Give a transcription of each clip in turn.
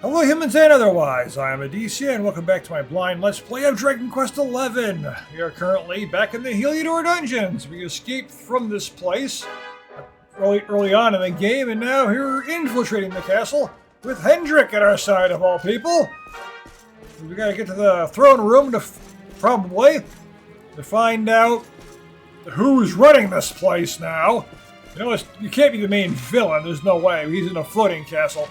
Hello humans and otherwise, I am Addie and welcome back to my blind Let's Play of Dragon Quest XI. We are currently back in the Heliodor dungeons. We escaped from this place early on in the game, and now we're infiltrating the castle with Hendrik at our side of all people. We gotta get to the throne room to find out who's running this place now. You know, you can't be the main villain, there's no way. He's in a floating castle.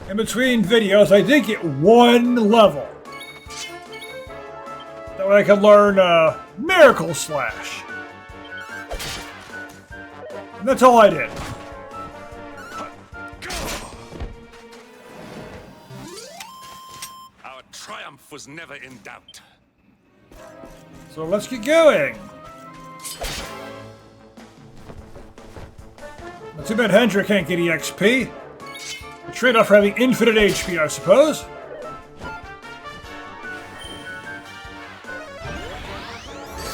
In between videos, I did get one level. That way I could learn Miracle Slash. And that's all I did. Our triumph was never in doubt. So let's get going. Not too bad Hendrik can't get EXP. A trade-off for having infinite HP, I suppose.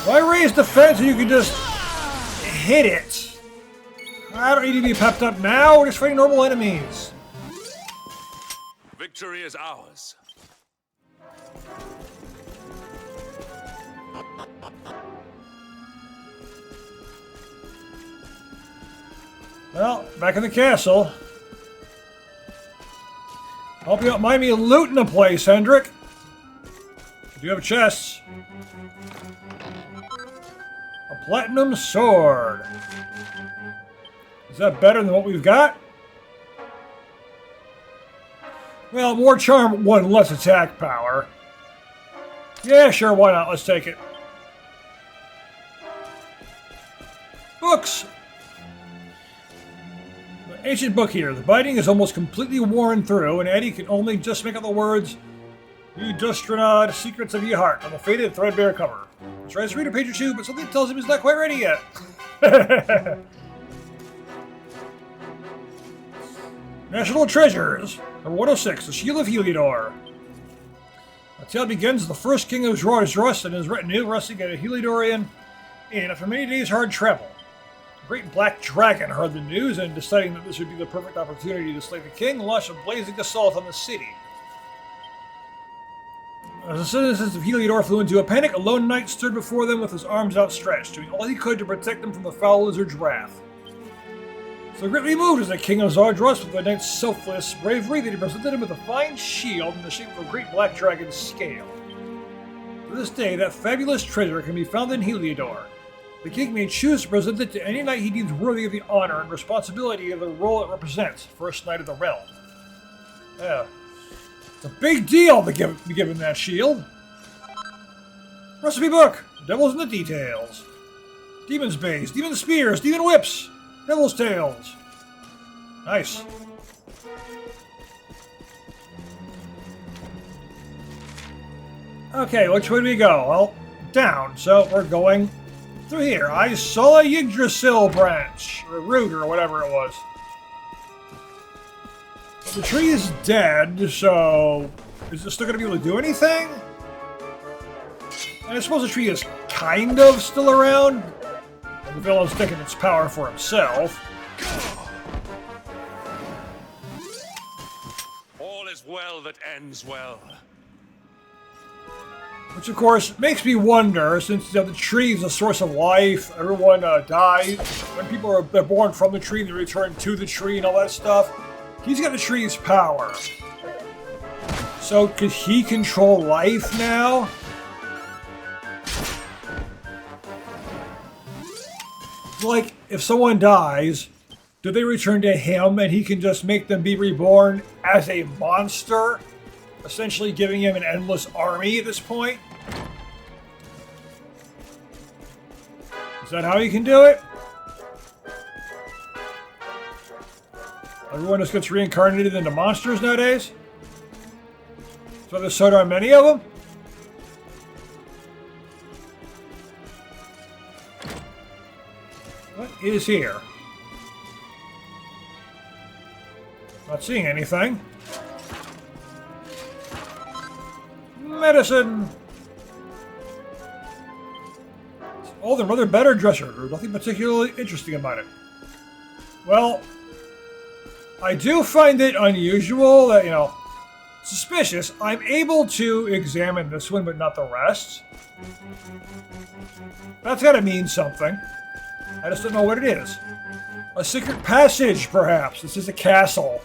Why raise defense when you can just hit it? I don't need to be pepped up now. We're just fighting normal enemies. Victory is ours. Well, back in the castle. Hope you don't mind me looting the place, Hendrik. You do have chests. A platinum sword. Is that better than what we've got? Well, more charm, one less attack power. Yeah, sure, why not? Let's take it. Books! Ancient book here. The binding is almost completely worn through, and Addie can only just make out the words Udustranad, Secrets of Ye Heart on the faded threadbare cover. He tries to read a page or two, but something tells him he's not quite ready yet. National Treasures. Number 106, the Shield of Heliodor. The tale begins with the first king of Rust and his retinue resting at a Heliodorian inn after many days' hard travel. A great black dragon heard the news, and deciding that this would be the perfect opportunity to slay the king, launched a blazing assault on the city. As the citizens of Heliodor flew into a panic, a lone knight stood before them with his arms outstretched, doing all he could to protect them from the foul lizard's wrath. So greatly moved was the king of Zardrust with the knight's selfless bravery that he presented him with a fine shield in the shape of a great black dragon's scale. To this day, that fabulous treasure can be found in Heliodor. The king may choose to present it to any knight he deems worthy of the honor and responsibility of the role it represents, first knight of the realm. Yeah. It's a big deal to be given that shield. Recipe book. Devils in the details. Demon's base, demon spears, demon whips, devil's tails. Nice. Okay, which way do we go? Well, down, so we're going through here. I saw a Yggdrasil branch, or root, or whatever it was. But the tree is dead, so is it still going to be able to do anything? And I suppose the tree is kind of still around. The villain's taking its power for himself. All is well that ends well. Which, of course, makes me wonder, since the tree is a source of life, everyone dies. When people they're born from the tree, they return to the tree and all that stuff. He's got the tree's power. So, could he control life now? Like, if someone dies, do they return to him and he can just make them be reborn as a monster? Essentially giving him an endless army at this point? Is that how you can do it? Everyone just gets reincarnated into monsters nowadays? So there's so darn many of them? What is here? Not seeing anything. Medicine! Oh, they're rather better dresser. There's nothing particularly interesting about it. Well, I do find it unusual that, suspicious. I'm able to examine this one, but not the rest. That's gotta mean something. I just don't know what it is. A secret passage, perhaps. This is a castle.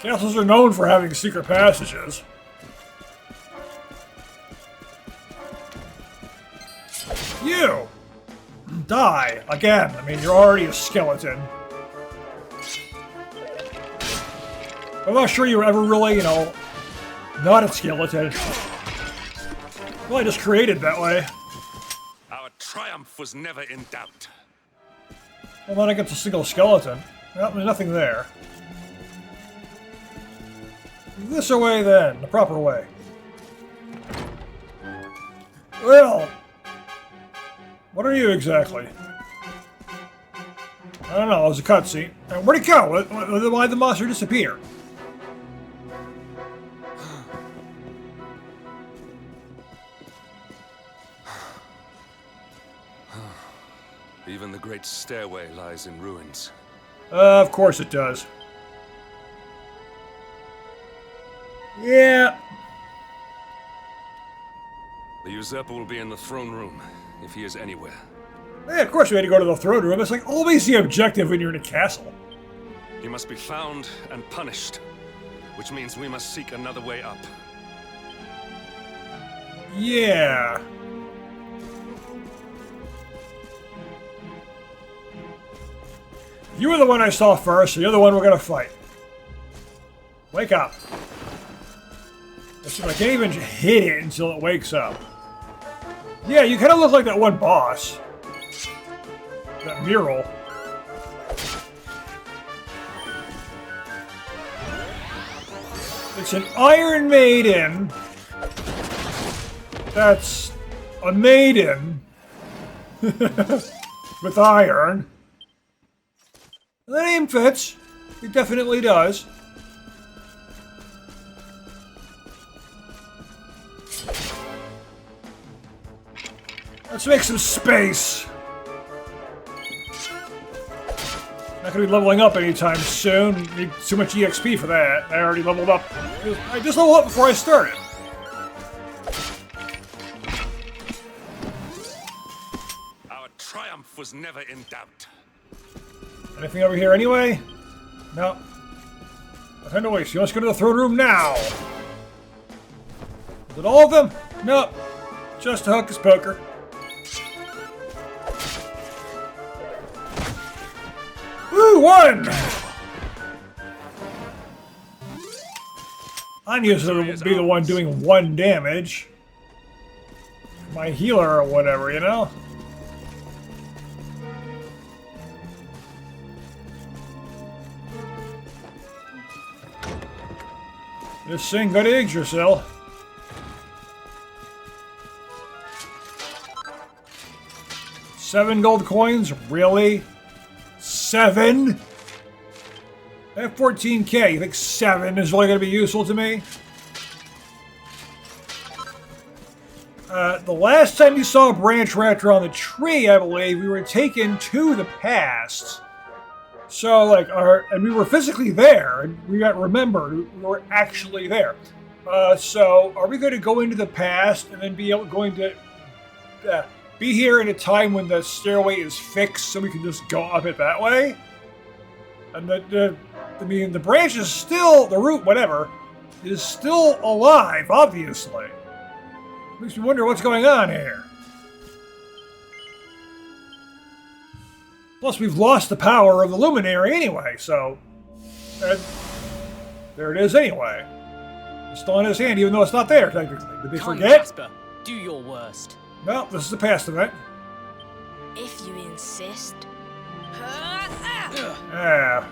Castles are known for having secret passages. You! Die. Again. I mean, you're already a skeleton. I'm not sure you were ever really, not a skeleton. Well, I just created that way. Our triumph was never in doubt. Well, not against a single skeleton. Well, there's nothing there. This way, then. The proper way. Well... what are you exactly? I don't know, it was a cutscene. Where'd he go? Why'd the monster disappear? Even the great stairway lies in ruins. Of course it does. Yeah. The usurper will be in the throne room, if he is anywhere. Yeah, of course we had to go to the throne room. It's like always the objective when you're in a castle. He must be found and punished, which means we must seek another way up. Yeah. You were the one I saw first, so you're the one we're gonna fight. Wake up. I can't even hit it until it wakes up. Yeah, you kind of look like that one boss. That mural. It's an Iron Maiden. That's a maiden. With iron. The name fits. It definitely does. Let's make some space. Not gonna be leveling up anytime soon. Need too much EXP for that. I already leveled up. I just leveled up before I started. Our triumph was never in doubt. Anything over here anyway? No. No time to waste. Let's go to the throne room now. Is it all of them? No. Just a hocus poker. Woo! One! I'm usually to be the one doing 1 damage. My healer or whatever, you know? Just sing good eggs yourself. $7 gold coins? Really? 7? I have 14k. You think 7 is really going to be useful to me? The last time you saw a branch raptor on the tree, I believe, we were taken to the past. So, and we were physically there, and we got remembered, we were actually there. So, are we going to go into the past and then going to be here at a time when the stairway is fixed so we can just go up it that way? And the branch is still, the root, whatever, is still alive, obviously. Makes me wonder what's going on here. Plus, we've lost the power of the luminary anyway, so... there it is anyway. It's still in his hand, even though it's not there, technically. Did they forget? Jasper, do your worst. Well, this is the past event. If you insist. Yeah.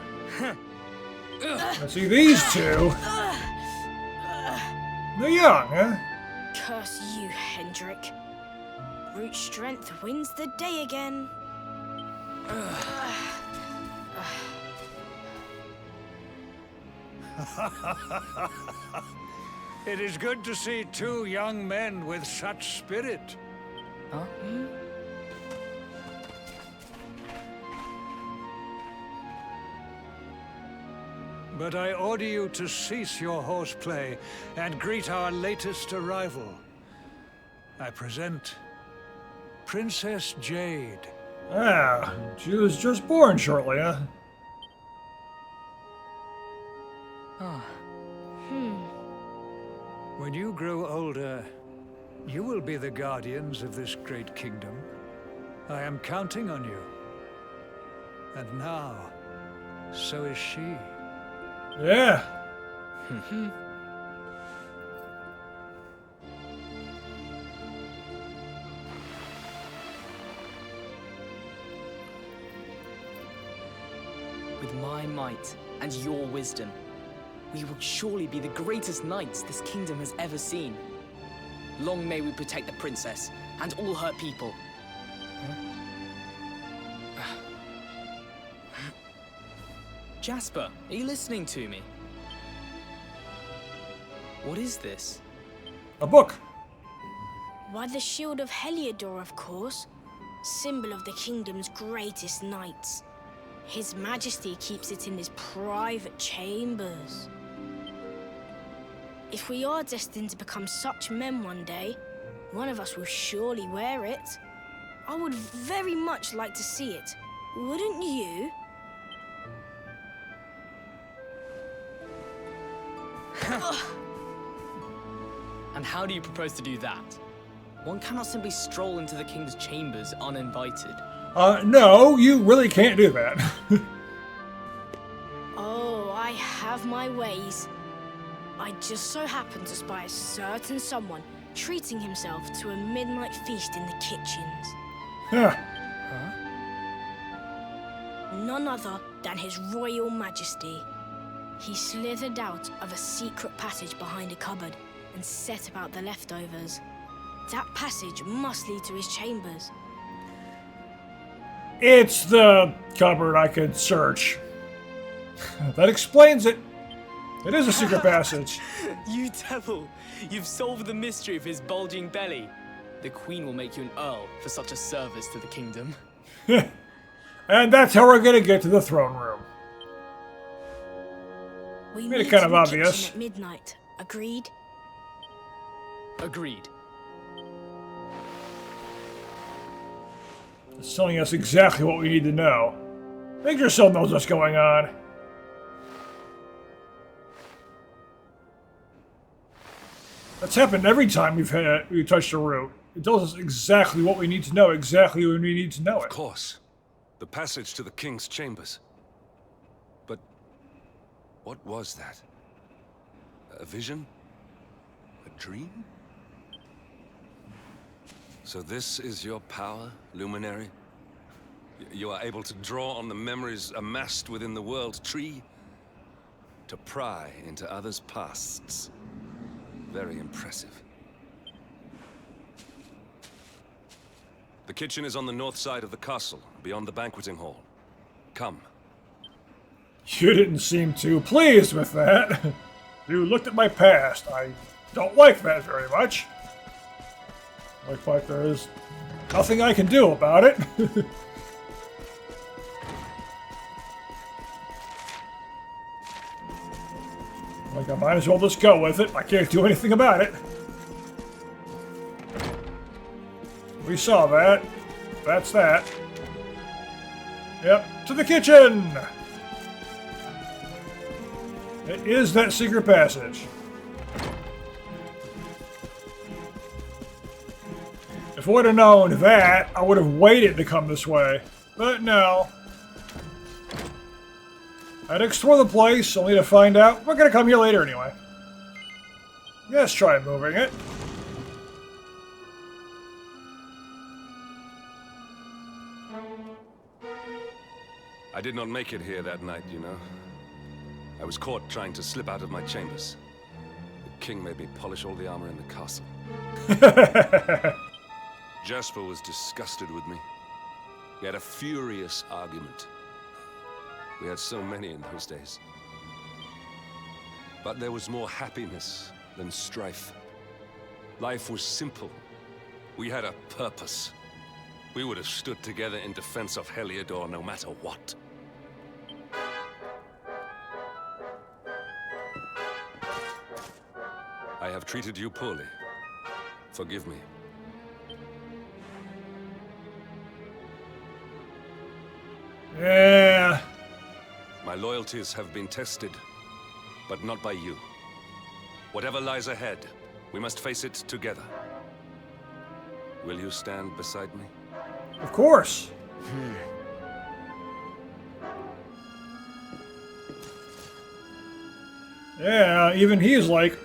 Let's see these two. They're young, huh? Curse you, Hendrik. Brute strength wins the day again. It is good to see 2 young men with such spirit. Huh? but I order you to cease your horseplay and greet our latest arrival. I present Princess Jade. Ah, she was just born shortly, huh? When you grow older, you will be the guardians of this great kingdom. I am counting on you. And now, so is she. Yeah. With my might and your wisdom, we will surely be the greatest knights this kingdom has ever seen. Long may we protect the princess and all her people. Jasper, are you listening to me? What is this? A book. Why, the shield of Heliodor, of course. Symbol of the kingdom's greatest knights. His Majesty keeps it in his private chambers. If we are destined to become such men one day, one of us will surely wear it. I would very much like to see it. Wouldn't you? And how do you propose to do that? One cannot simply stroll into the king's chambers uninvited. No, you really can't do that. Oh, I have my ways. I just so happened to spy a certain someone treating himself to a midnight feast in the kitchens. Huh. None other than His Royal Majesty. He slithered out of a secret passage behind a cupboard and set about the leftovers. That passage must lead to his chambers. It's the cupboard I could search. That explains it. It is a secret passage. You devil! You've solved the mystery of his bulging belly. The Queen will make you an earl for such a service to the kingdom. And that's how we're gonna get to the throne room. We Made it meet kind in of the obvious. kitchen at midnight. Agreed? Agreed. It's telling us exactly what we need to know. Yggdrasil knows what's going on. That's happened every time we've touched a route. It tells us exactly what we need to know, exactly when we need to know Of it. course. The passage to the king's chambers. But what was that? A vision? A dream? So this is your power, Luminary? You are able to draw on the memories amassed within the world tree to pry into others' pasts. Very impressive. The kitchen is on the north side of the castle, beyond the banqueting hall. Come. You didn't seem too pleased with that. You looked at my past. I don't like that very much. Like there is nothing I can do about it. Like I might as well just go with it. I can't do anything about it. We saw that. That's that. Yep, to the kitchen! It is that secret passage. If I would have known that, I would have waited to come this way. But no. I'd explore the place, only to find out we're gonna come here later anyway. Let's try moving it. I did not make it here that night, you know. I was caught trying to slip out of my chambers. The king made me polish all the armor in the castle. Jasper was disgusted with me. We had a furious argument. We had so many in those days. But there was more happiness than strife. Life was simple. We had a purpose. We would have stood together in defense of Heliodor no matter what. have treated you poorly. Forgive me. Yeah. My loyalties have been tested, but not by you. Whatever lies ahead, we must face it together. Will you stand beside me? Of course. Yeah, even he's like,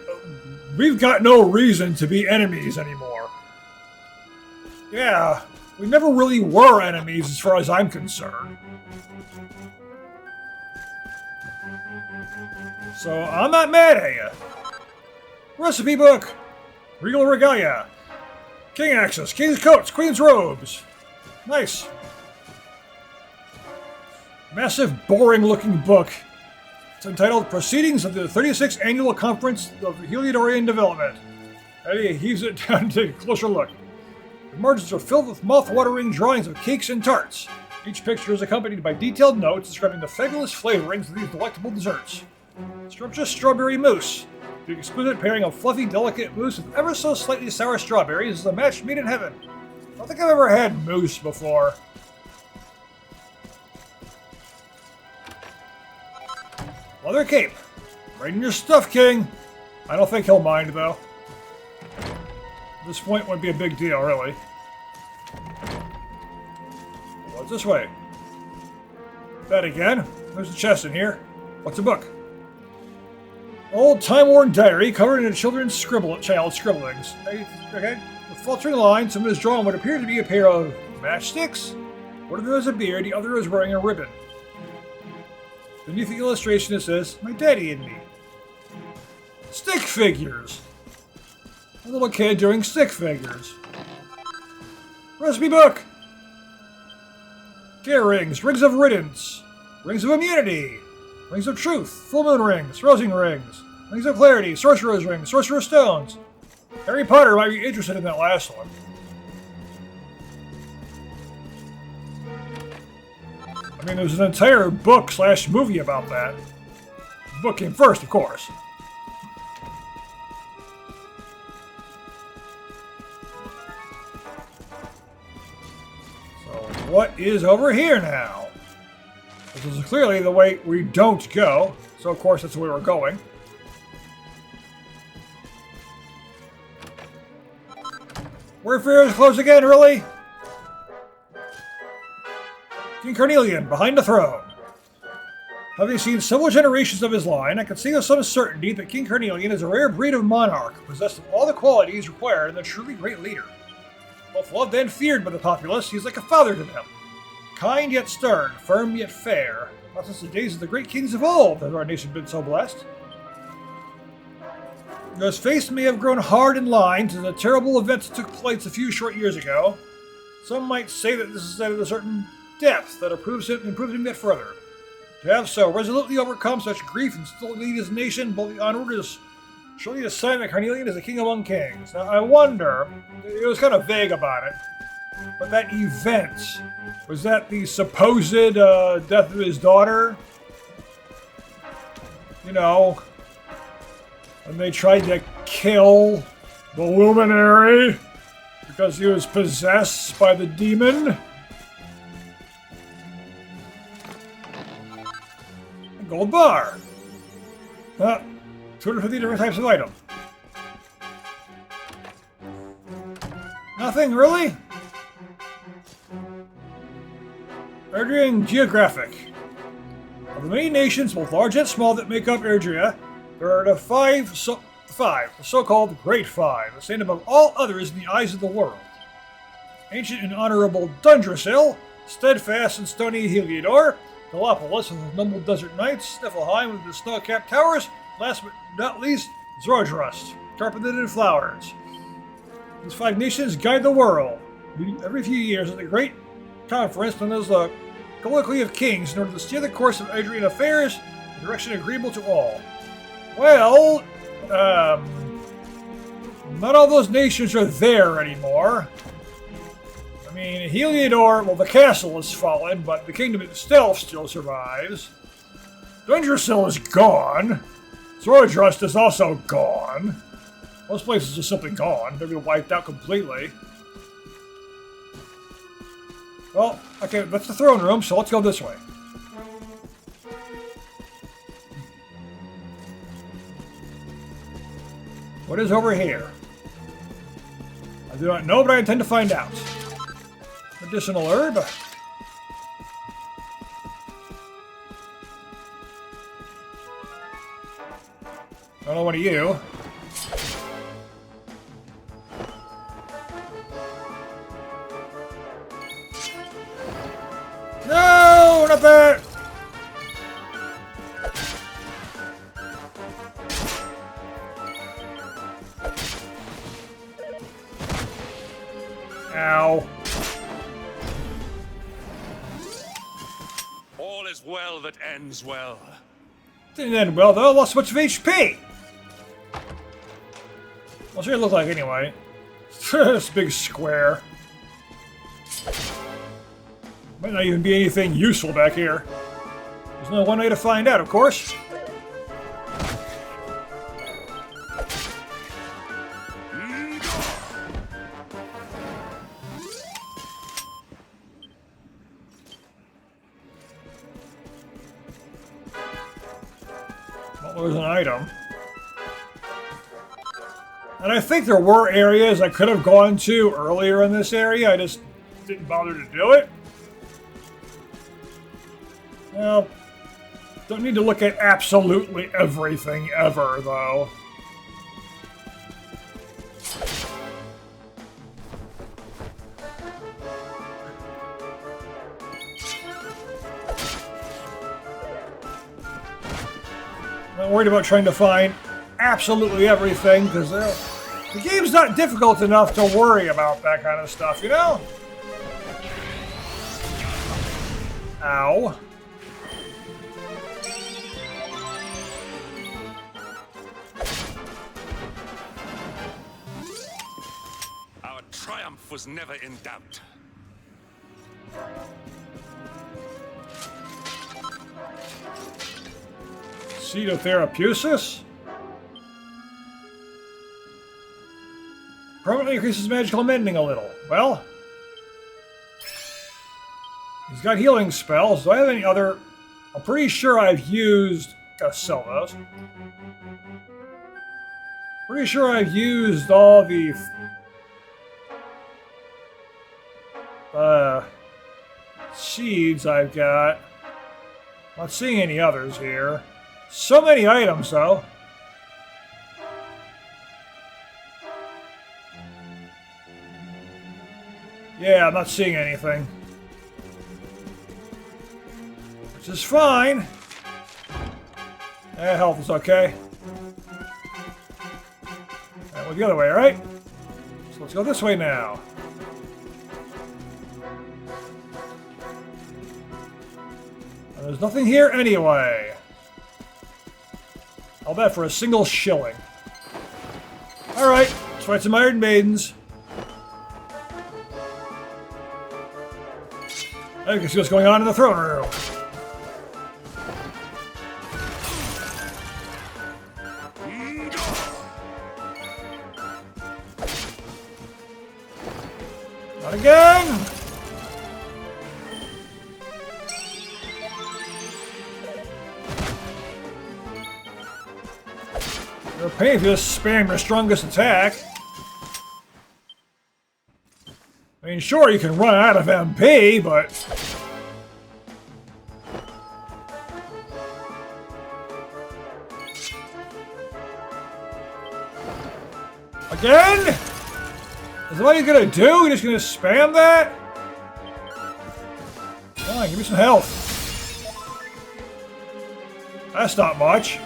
we've got no reason to be enemies anymore. Yeah, we never really were enemies as far as I'm concerned. So I'm not mad at you. Recipe book, regal regalia, king axes, king's coats, queen's robes. Nice. Massive, boring-looking book. It's entitled Proceedings of the 36th Annual Conference of Heliodorian Development. Eddie heaves it down to take a closer look. The margins are filled with mouth-watering drawings of cakes and tarts. Each picture is accompanied by detailed notes describing the fabulous flavorings of these delectable desserts. Scrumptious strawberry mousse. The exquisite pairing of fluffy, delicate mousse with ever so slightly sour strawberries is a match made in heaven. I don't think I've ever had mousse before. Leather cape. Right in your stuff, King. I don't think he'll mind, though. At this point wouldn't be a big deal, really. What's this way? That again? There's a chest in here. What's a book? Old time-worn diary covered in a children's child scribblings. Okay. With faltering lines, someone has drawn what appear to be a pair of matchsticks. One of them has a beard, the other is wearing a ribbon. Beneath the illustration it says, "My daddy and me." Stick figures! A little kid doing stick figures. Recipe book! Care rings, rings of riddance, rings of immunity, rings of truth, full moon rings, rosing rings, rings of clarity, sorcerer's rings, sorcerer's stones. Harry Potter might be interested in that last one. I mean, there's an entire book/movie about that. The book came first, of course. So, what is over here now? This is clearly the way we don't go, so of course that's the way we're going. Wayfarer's close again, really? King Carnelian, behind the throne. Having seen several generations of his line, I can say with some certainty that King Carnelian is a rare breed of monarch, possessed of all the qualities required in a truly great leader. Both loved and feared by the populace, he is like a father to them. Kind yet stern, firm yet fair. Not since the days of the great kings of old has our nation been so blessed. Though his face may have grown hard and lined as the terrible events that took place a few short years ago, some might say that this is at a certain depth that improves him yet further. To have so resolutely overcome such grief and still lead his nation boldly onward is surely a sign that Carnelian is a king among kings. Now, I wonder, it was kind of vague about it, but that event, was that the supposed death of his daughter? You know, when they tried to kill the luminary because he was possessed by the demon? Gold bar. 250 different types of item. Nothing, really? Erdrian Geographic. Of the many nations, both large and small, that make up Erdria, there are the the so-called Great Five, that stand above all others in the eyes of the world. Ancient and honorable Dundrasil, steadfast and stony Heliodor, Gallopolis with the noble desert knights, Niflheim with the snow-capped towers, last but not least, Zordrust, carpeted in flowers. These five nations guide the world, meeting every few years at the great conference known as the Colloquy of Kings in order to steer the course of Adrian affairs in a direction agreeable to all. Well, not all those nations are there anymore. I mean, Heliodor, well, the castle has fallen, but the kingdom itself still survives. Dundrasil is gone. Zordrust is also gone. Most places are just simply gone. They've been wiped out completely. Well, okay, that's the throne room, so let's go this way. What is over here? I do not know, but I intend to find out. Medicinal herb. I don't know one of you. No, not that! Ow. All is well that ends well. Didn't end well though, lost a bunch of HP! What's it look like anyway? This big square. Might not even be anything useful back here. There's only one way to find out, of course. Well, there's an item. And I think there were areas I could have gone to earlier in this area, I just didn't bother to do it. Well, don't need to look at absolutely everything ever, though. I'm not worried about trying to find absolutely everything, because the game's not difficult enough to worry about that kind of stuff, you know? Ow. Our triumph was never in doubt. Seed of Therapusis? Permanently increases magical mending a little. Well, he's got healing spells. Do I have any other? I'm pretty sure I've used. Gotta sell those. Pretty sure I've used all the seeds I've got. Not seeing any others here. So many items, though. Yeah, I'm not seeing anything. Which is fine. Health is okay. That went the other way, right? So let's go this way now. And there's nothing here anyway. All that for a single shilling. Alright, let's fight some Iron Maidens. I can see what's going on in the throne room. Not again! You're paying if you just spam your strongest attack. I mean, sure, you can run out of MP, but... Again? Is that what you're gonna do? You're just gonna spam that? Come on, give me some health. That's not much.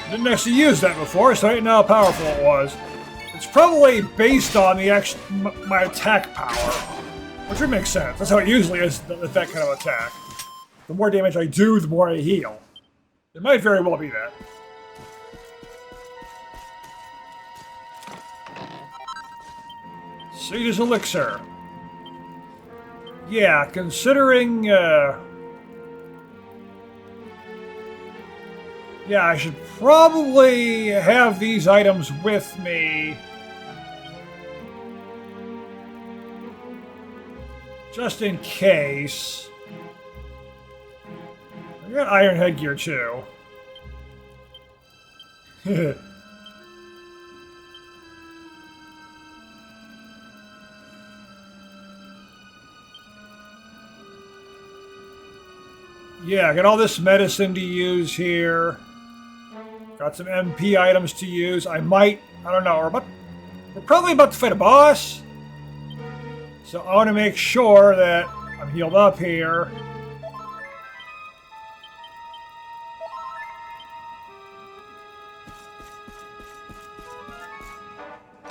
Didn't actually use that before, so I didn't know how powerful it was. It's probably based on the my attack power, which would make sense. That's how it usually is with that kind of attack. The more damage I do, the more I heal. It might very well be that. Sage's Elixir. Yeah, considering... yeah, I should probably have these items with me. Just in case. I got iron headgear too. Yeah, I got all this medicine to use here. Got some MP items to use. I don't know, we're probably about to fight a boss. So I want to make sure that I'm healed up here.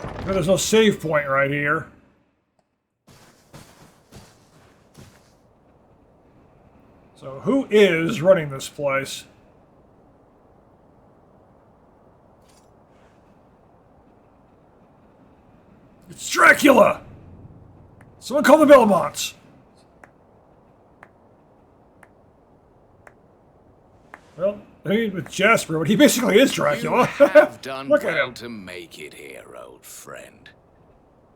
But there's no save point right here. So who is running this place? It's Dracula! Someone call the Belmonts! Well, I mean, with Jasper, but he basically is Dracula. You have done Look at well him. to make it here, old friend.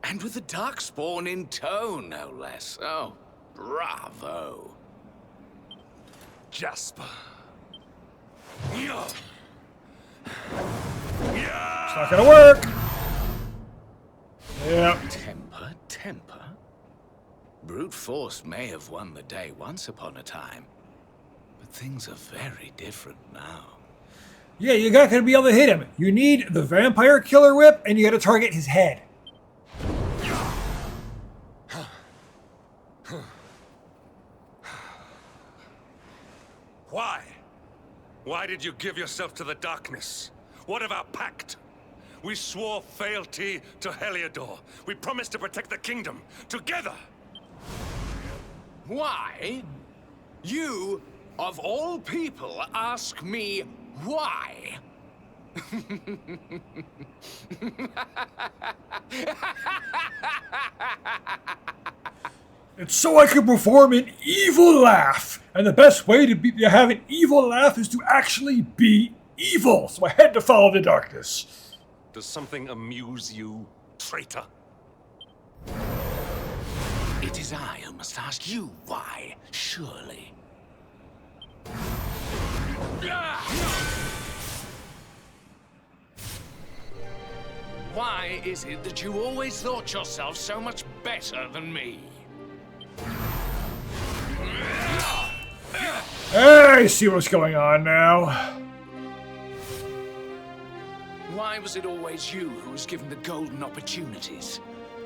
And with the Darkspawn in tow, no less. Oh, bravo. Jasper. It's not gonna work! Yep. Temper? Brute force may have won the day once upon a time, but things are very different now. Yeah, you're not gonna be able to hit him. You need the Vampire Killer Whip, and you gotta target his head. Why? Why did you give yourself to the darkness? What of our pact? We swore fealty to Heliodor. We promised to protect the kingdom together. Why? You, of all people, ask me why? It's so I can perform an evil laugh. And the best way to have an evil laugh is to actually be evil. So I had to follow the darkness. Does something amuse you, traitor? It is I who must ask you why, surely. Why is it that you always thought yourself so much better than me? I see what's going on now. Why was it always you who was given the golden opportunities?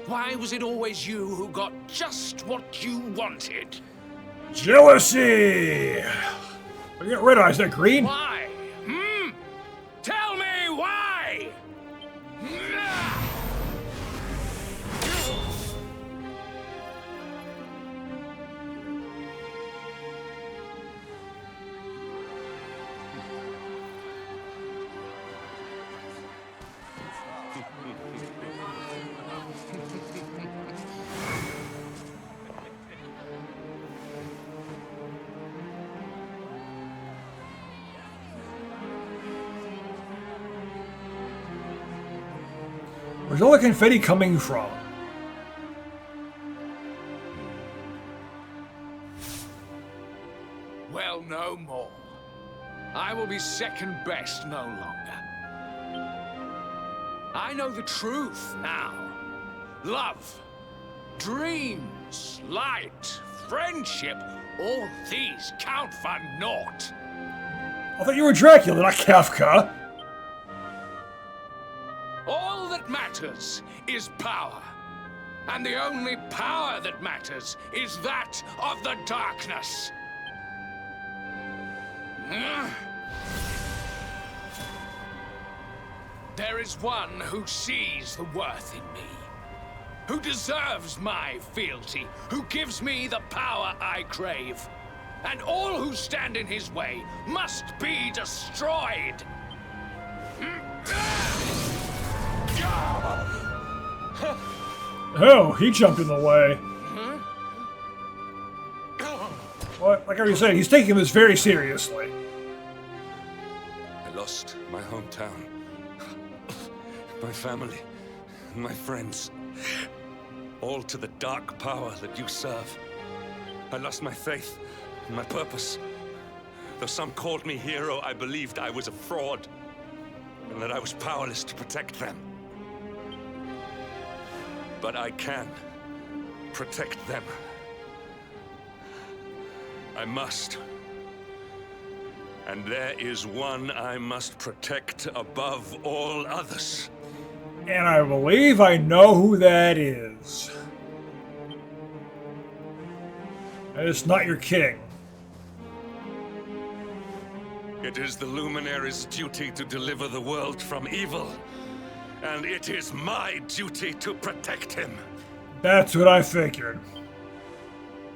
Why was it always you who got just what you wanted? Jealousy! I get red eyes, that green. Why? Tell me why! Where's all the confetti coming from? Well, no more. I will be second best no longer. I know the truth now. Love, dreams, light, friendship, all these count for naught. I thought you were Dracula, not Kafka. All that matters is power. And the only power that matters is that of the darkness. There is one who sees the worth in me, who deserves my fealty, who gives me the power I crave. And all who stand in his way must be destroyed. Oh, he jumped in the way. like I already said, he's taking this very seriously. I lost my hometown, my family, my friends, all to the dark power that you serve. I lost my faith, my purpose. Though some called me hero, I believed I was a fraud, and that I was powerless to protect them. But I can protect them. I must. And there is one I must protect above all others. And I believe I know who that is. And it's not your king. It is the Luminary's duty to deliver the world from evil. And it is my duty to protect him. That's what I figured.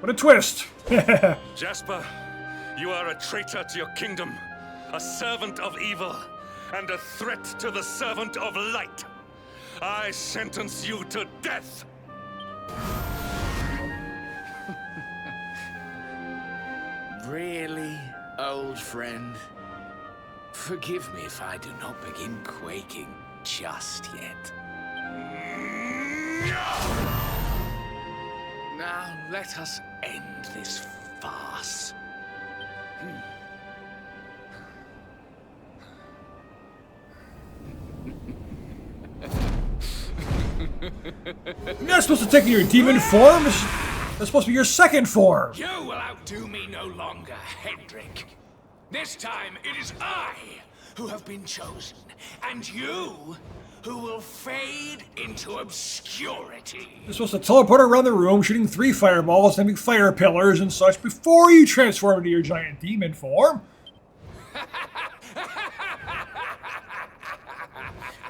What a twist! Jasper, you are a traitor to your kingdom, a servant of evil, and a threat to the servant of light. I sentence you to death! Really, old friend? Forgive me if I do not begin quaking just yet. Now, let us end this farce. You're not supposed to take your demon form? That's supposed to be your second form! You will outdo me no longer, Hendrik. This time it is I who have been chosen, and you who will fade into obscurity. You're supposed to teleport around the room, shooting 3 fireballs, having fire pillars and such before you transform into your giant demon form.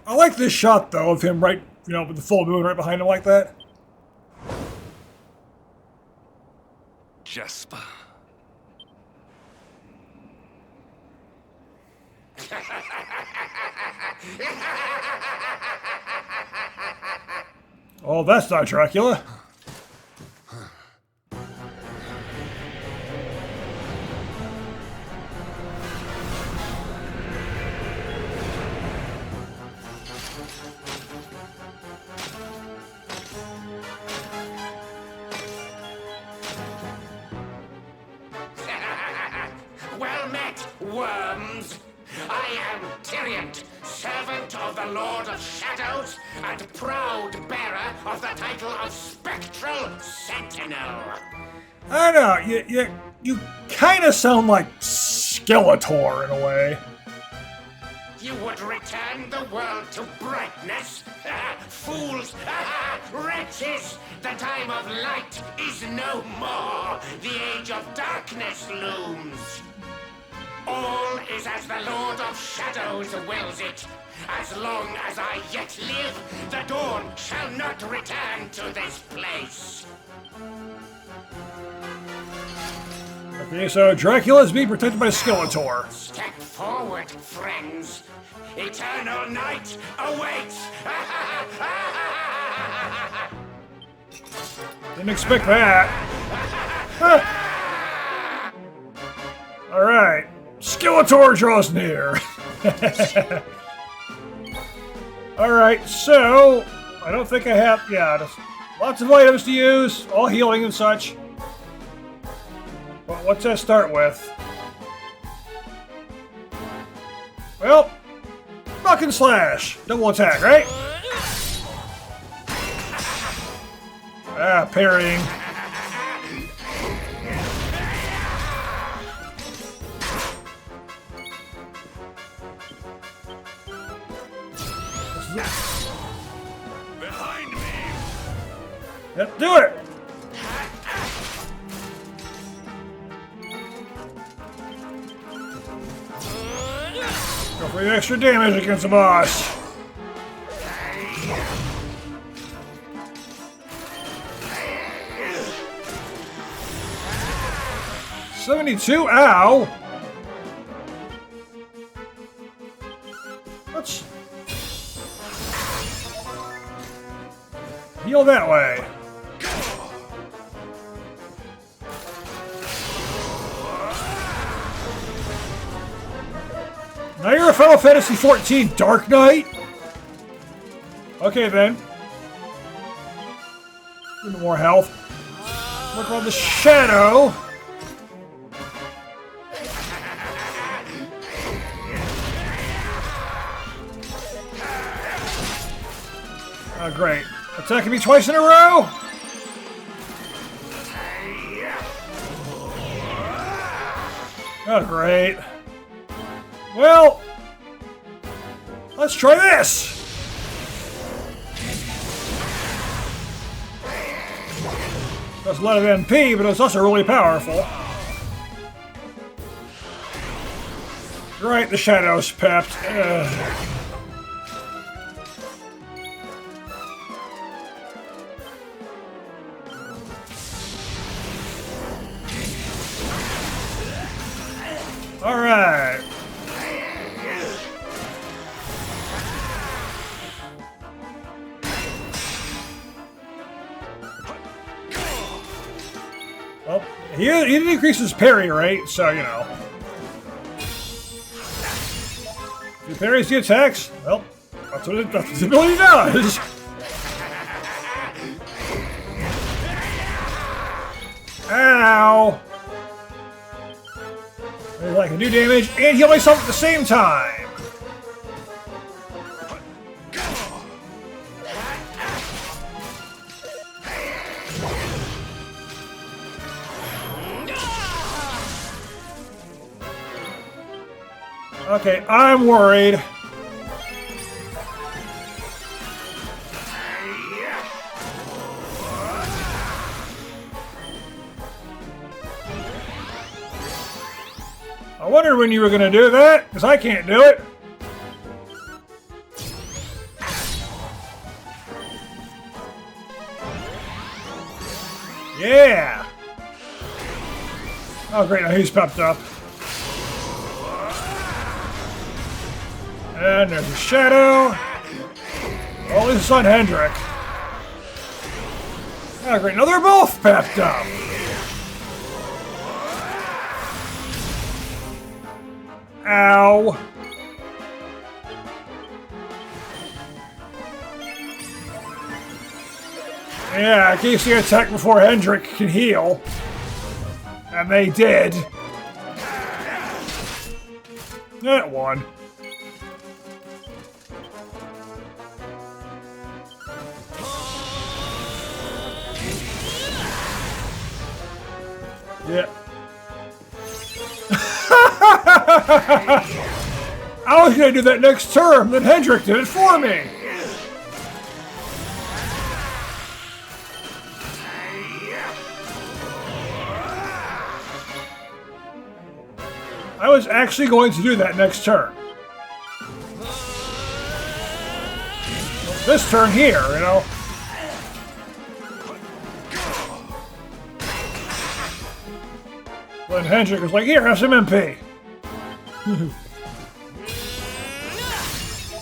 I like this shot, though, of him right, with the full moon right behind him like that. Jasper. Oh, that's not Dracula. Well met, worms! I am Tyriant, servant of the Lord of Shadows, and proud bearer of the title of Spectral Sentinel. I don't know, you kind of sound like Skeletor in a way. You would return the world to brightness? Fools! Wretches! The time of light is no more! The age of darkness looms! All is as the Lord of Shadows wills it. As long as I yet live, the dawn shall not return to this place. Okay, so Dracula is being protected by Skeletor. Step forward, friends. Eternal night awaits! Didn't expect that. Alright. Skeletor draws near. Alright, so I don't think I have there's lots of items to use, all healing and such. But what's that start with? Well, Buck and Slash. Double attack, right? Ah, parrying. Behind me! Yep, do it! Go for your extra damage against the boss. $72, ow! Let's heal that way. Now you're a Final Fantasy XIV Dark Knight? Okay then. A little more health. Work on the shadow. Oh, great. Attacking me twice in a row? Oh, great. Well, let's try this. That's a lot of MP, but it's also really powerful. Right, the shadow's pepped. Alright. Well, he didn't increase his parry, right? So, you know. If he parries the attacks, well, that's what the ability does. Ow! I can do damage and heal myself at the same time. Okay, I'm worried. I wondered when you were going to do that, because I can't do it. Yeah! Oh great, now he's popped up. And there's a shadow. Oh, this is on Hendrik. Oh great, now they're both popped up. Ow. Yeah, in case they attack before Hendrik can heal. And they did. That one. Yeah. I was gonna do that next term, then Hendrik did it for me. I was actually going to do that next turn. This turn here, you know. When Hendrik was like, here, have some MP.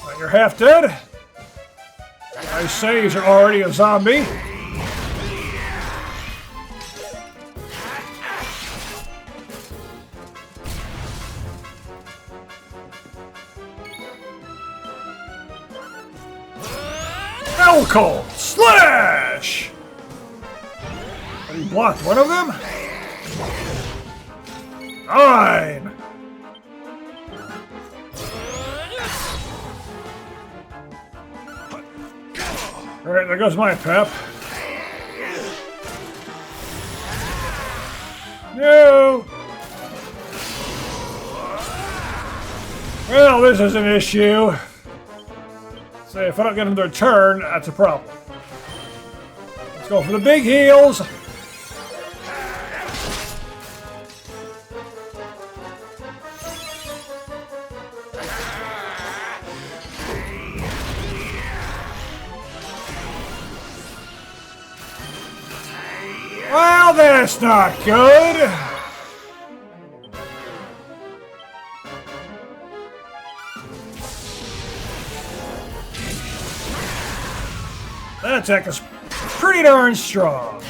Right, you're half dead. I say you're already a zombie. Cold slash! But he blocked one of them? Fine! Alright, there goes my pep. No! Well, this is an issue. So if I don't get them to return, that's a problem. Let's go for the big heals. Well, that's not good. That attack is pretty darn strong.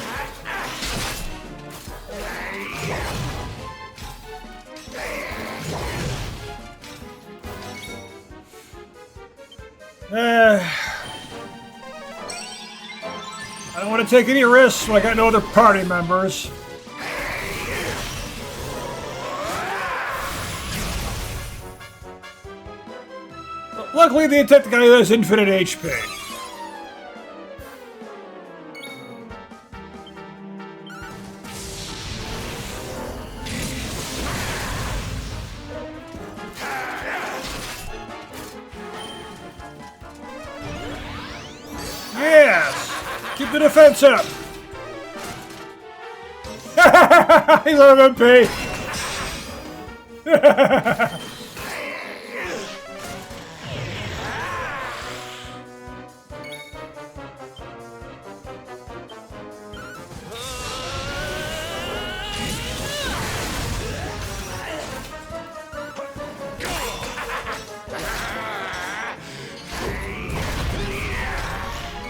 I don't want to take any risks when I got no other party members. But luckily, they attacked the guy who has infinite HP. Yes! Keep the defense up! He's on MP!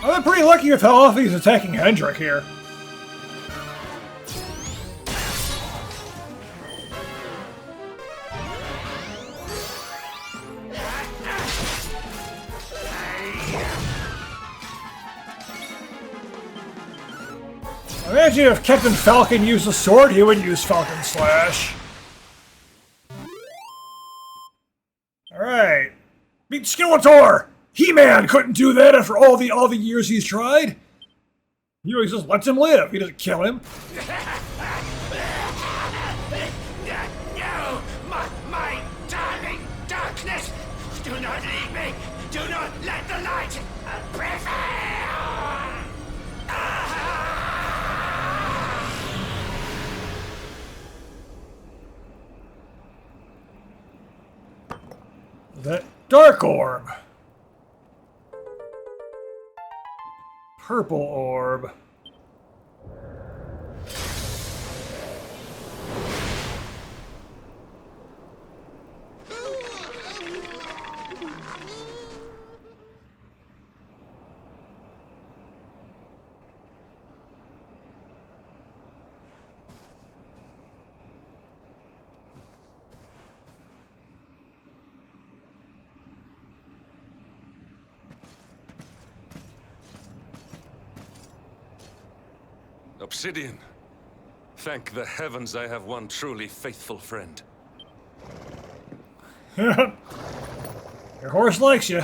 I'm pretty lucky with how often he's attacking Hendrik here. Imagine if Captain Falcon used a sword, he would use Falcon Slash. Alright. Beat Skeletor! He-Man couldn't do that after all the years he's tried. He always just lets him live. He doesn't kill him. No! My darling darkness! Do not leave me! Do not let the light prevail! That Dark Orb. Purple Orb. Obsidian. Thank the heavens I have one truly faithful friend. Your horse likes you.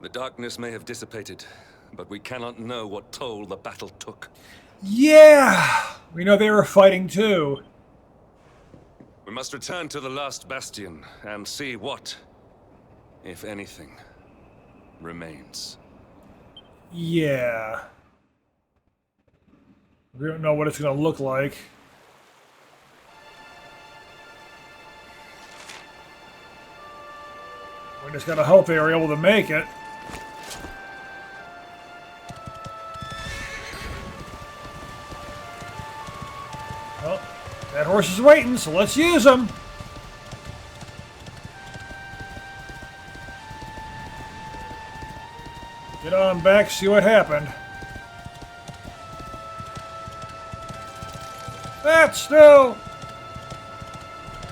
The darkness may have dissipated, but we cannot know what toll the battle took. Yeah! We know they were fighting too. We must return to the last bastion and see what, if anything, remains. Yeah. We don't know what it's going to look like. We just gotta hope they were able to make it. Well, that horse is waiting, so let's use him. Get on back, see what happened. Bats, no!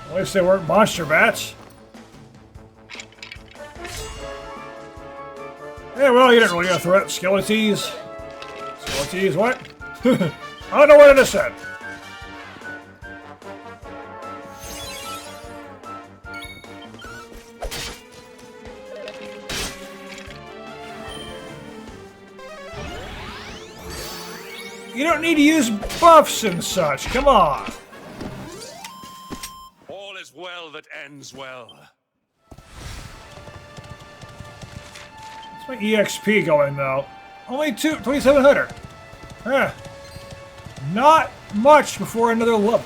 At least they weren't monster bats. Yeah, well, you didn't really have a threat. Skeleties. Skeleties, what? I don't know what I just said. You don't need to use buffs and such. Come on. All is well that ends well. What's my EXP going, though? Only 2,700. Huh. Not much before another level.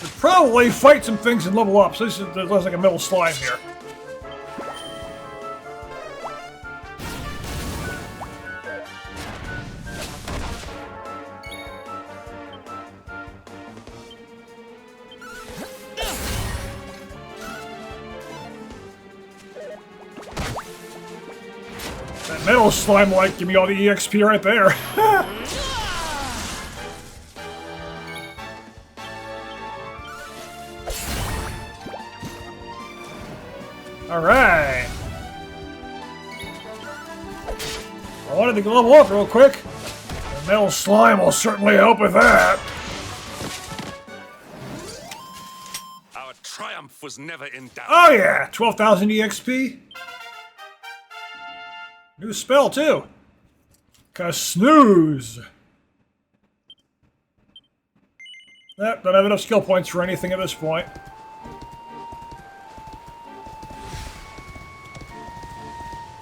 Should probably fight some things and level up. So this looks like a middle slime here. That metal slime like give me all the EXP right there. Alright. I wanted to level up real quick. The metal slime will certainly help with that. Our triumph was never in doubt. Oh yeah, 12,000 EXP. New spell too. Snooze. Yep, don't have enough skill points for anything at this point.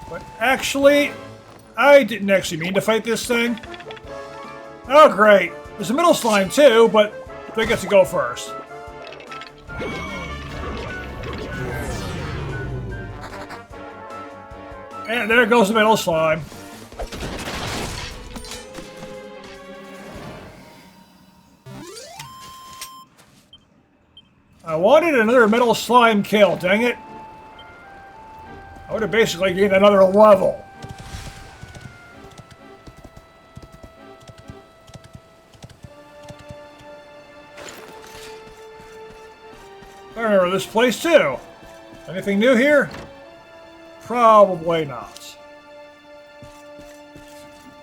But actually, I didn't actually mean to fight this thing. Oh great, there's a middle slime too, but they get to go first. And there goes the middle slime. I wanted another metal slime kill, dang it. I would have basically gained another level. I remember this place too. Anything new here? Probably not.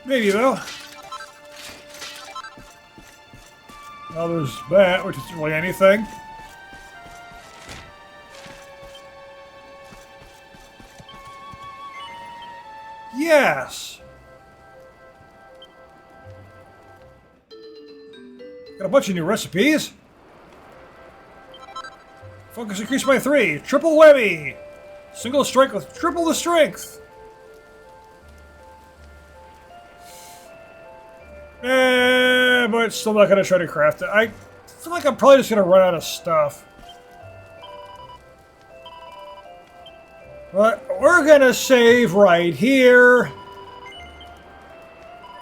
Maybe though. Now there's that, which isn't really anything. Yes! Got a bunch of new recipes. Focus increased by 3. Triple webby! Single strike with triple the strength! But still not gonna try to craft it. I feel like I'm probably just gonna run out of stuff. But we're gonna save right here.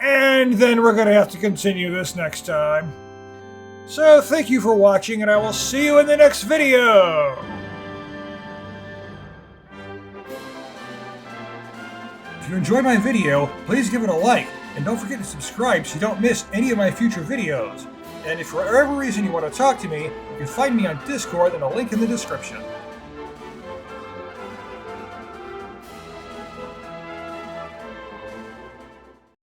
And then we're gonna have to continue this next time. So thank you for watching, and I will see you in the next video! If you enjoyed my video, please give it a like, and don't forget to subscribe so you don't miss any of my future videos. And if for whatever reason you want to talk to me, you can find me on Discord and a link in the description.